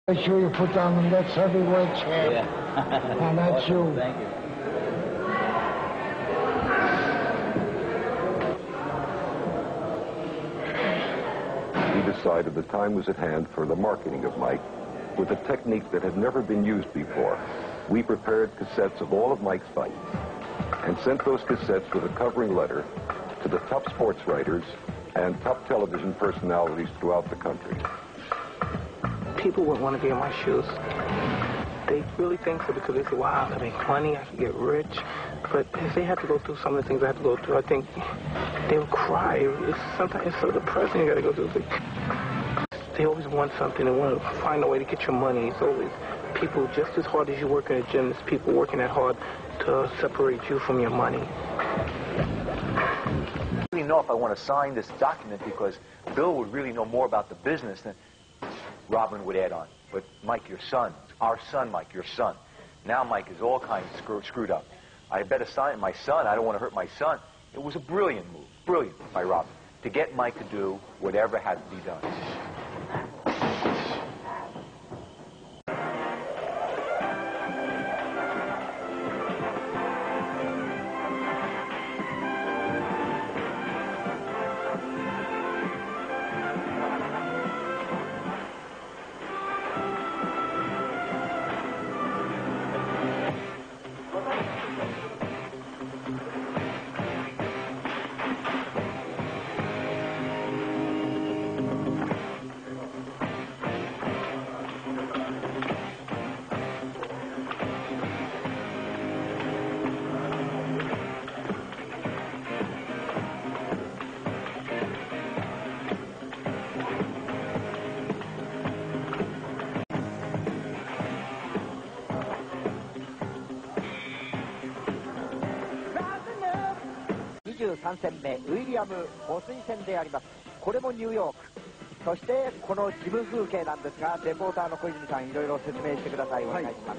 Make sure you put down the next heavyweight champ. Yeah. And that's awesome. you. Thank you. We decided the time was at hand for the marketing of Mike with a technique that had never been used before. We prepared cassettes of all of Mike's fights and sent those cassettes with a covering letter to the top sports writers and top television personalities throughout the country. People would want to be in my shoes. They really think so because they say, wow, I can make money, I can get rich. But if they had to go through some of the things I had to go through, I think they would cry. Sometimes it's so depressing you got to go through. They always want something. They want to find a way to get your money. It's always people just as hard as you work in a gym, there's people working that hard to separate you from your money. I don't really know if I want to sign this document because Bill would really know more about the business than Robin would add on. But Mike, your son, our son, Mike, your son. Now Mike is all kinds of screwed up. I better sign it. My son, I don't want to hurt my son. It was a brilliant move, brilliant by Robin, to get Mike to do whatever had to be done.23戦目ウィリアム・ボスイ戦であります。これもニューヨーク。そしてこのジム風景なんですが、レポーターの小泉さんいろいろ説明してください。お願いします。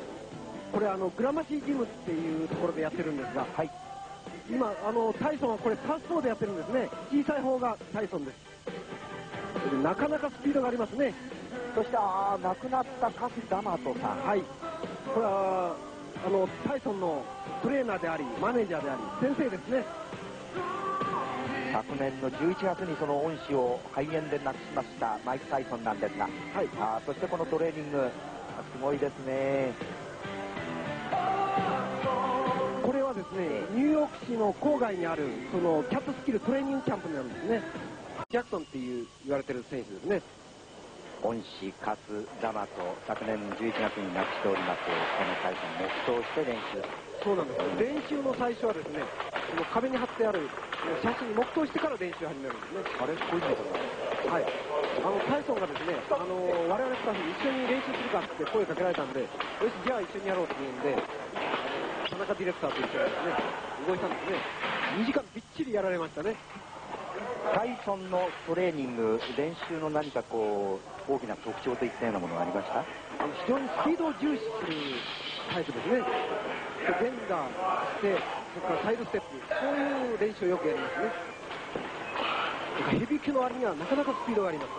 これグラマシージムっていうところでやってるんですが、はい、今タイソンはこれサウスポーでやってるんですね。小さい方がタイソンです。なかなかスピードがありますね。そして亡くなったカス・ダマトさん、はい、これはタイソンのトレーナーでありマネージャーであり先生ですね。昨年の11月にその恩師を肺炎で亡くしましたマイク・タイソンなんですが、はい、そしてこのトレーニングすごいですね。これはですね、ニューヨーク市の郊外にあるそのキャットスキルトレーニングキャンプなんですね。ジャクソンって言われてる選手ですね。恩師カス・ダマト、昨年11月に亡くしております。このタイソン黙祷して練習。そうなんです。練習の最初はですね、この壁に貼ってある写真に黙祷してから練習を始めるんですね。あれ、こういうことだ。はい。タイソンがですね、我々スタッフに一緒に練習するかって声かけられたんで、よし、じゃあ一緒にやろうって言うんで、田中ディレクターと一緒にですね、動いたんですね。2時間びっちりやられましたね。タイソンのトレーニング、練習の何かこう、大きな特徴といったようなものがありました？非常にスピードを重視するタイプですね。連打して、それからサイドステップ、そういう練習をよくやりますね。ヘビー級の割にはなかなかスピードがあります。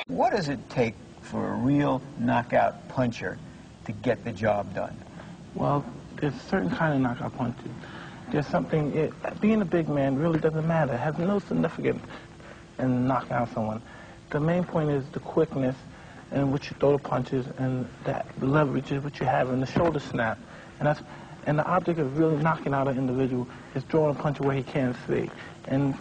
What does it take for a real knockout puncher to get the job done? Well, there's a certain kind of knockout punches. There's something, being a big man really doesn't matter. It has no significance in knocking out someone. The main point is the quickness and what you throw the punches and the leverage is what you have in the shoulder snap. And the object of really knocking out an individual is throwing a punch where he can't see. And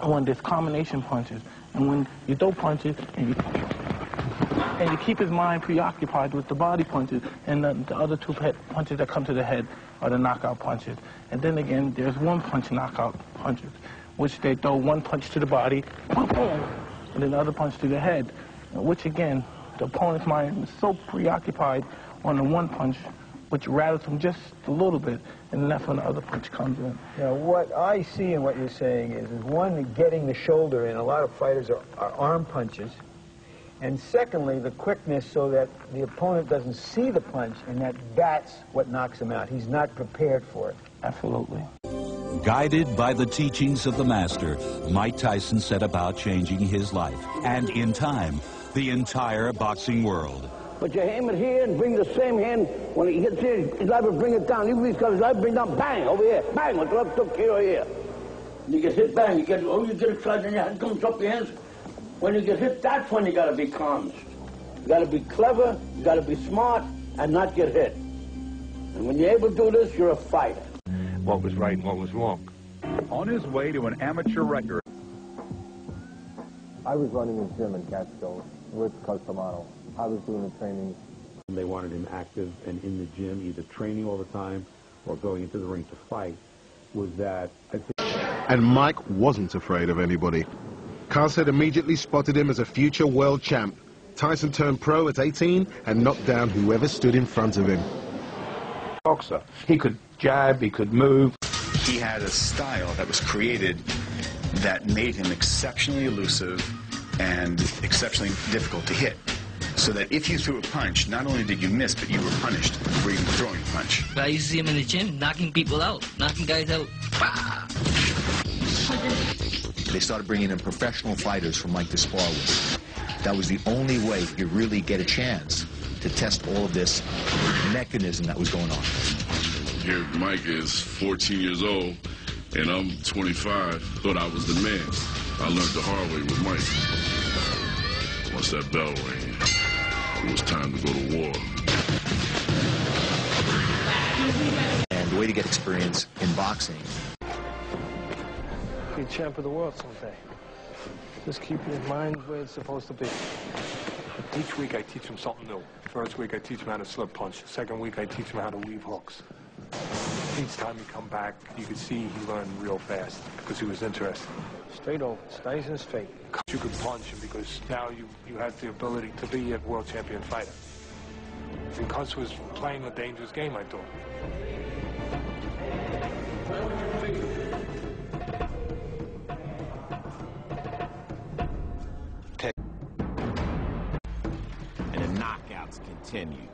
when there's combination punches, and when you throw punches and you keep his mind preoccupied with the body punches, and the other two punches that come to the head are the knockout punches. And then again, there's one-punch knockout punches, which they throw one punch to the body, boom, boom, and then the other punch to the head, which again, the opponent's mind is so preoccupied on the one punch, which rattles him just a little bit, and then that's when the other punch comes in. Now, what I see in what you're saying is one, getting the shoulder in. A lot of fighters are arm punches. And secondly, the quickness so that the opponent doesn't see the punch, and that's what knocks him out. He's not prepared for it. Absolutely. Guided by the teachings of the master, Mike Tyson set about changing his life, and in time, the entire boxing world. But you aim it here and bring the same hand. When he hits here, he's liable to bring it down. Even if he's got his liable to bring it down, bang, over here. Bang, what's up, took care of here. You get hit, bang, you get excited, and your hand comes up your hands. When you get hit, that's when you got to be calm. You got to be clever, you got to be smart, and not get hit. And when you're able to do this, you're a fighter. What was right and what was wrong. On his way to an amateur record. I was running a gym in Catskill with Customano. I was doing the training. They wanted him active and in the gym, either training all the time or going into the ring to fight. Was that, I think... And Mike wasn't afraid of anybody. Carl said immediately spotted him as a future world champ. Tyson turned pro at 18 and knocked down whoever stood in front of him. Boxer. He could jab, he could move. He had a style that was created that made him exceptionally elusive and exceptionally difficult to hit. So that if you threw a punch, not only did you miss, but you were punished for even throwing a punch. I used to see him in the gym, knocking people out, knocking guys out. Bah! They started bringing in professional fighters for Mike to spar with. That was the only way you could really get a chance to test all of this mechanism that was going on. Here, Mike is 14 years old, and I'm 25. Thought I was the man. I learned the hard way with Mike. Once that bell rang, it was time to go to war. And the way to get experience in boxing. Be champ of the world someday. Just keep your mind where it's supposed to be. Each week I teach him something new. First week I teach him how to slip punch. Second week I teach him how to weave hooks. Each time he come back, you could see he learned real fast because he was interested. Straight over, nice and straight. You could punch him because now you had the ability to be a world champion fighter. And Cus was playing a dangerous game, I thought. And the knockouts continue.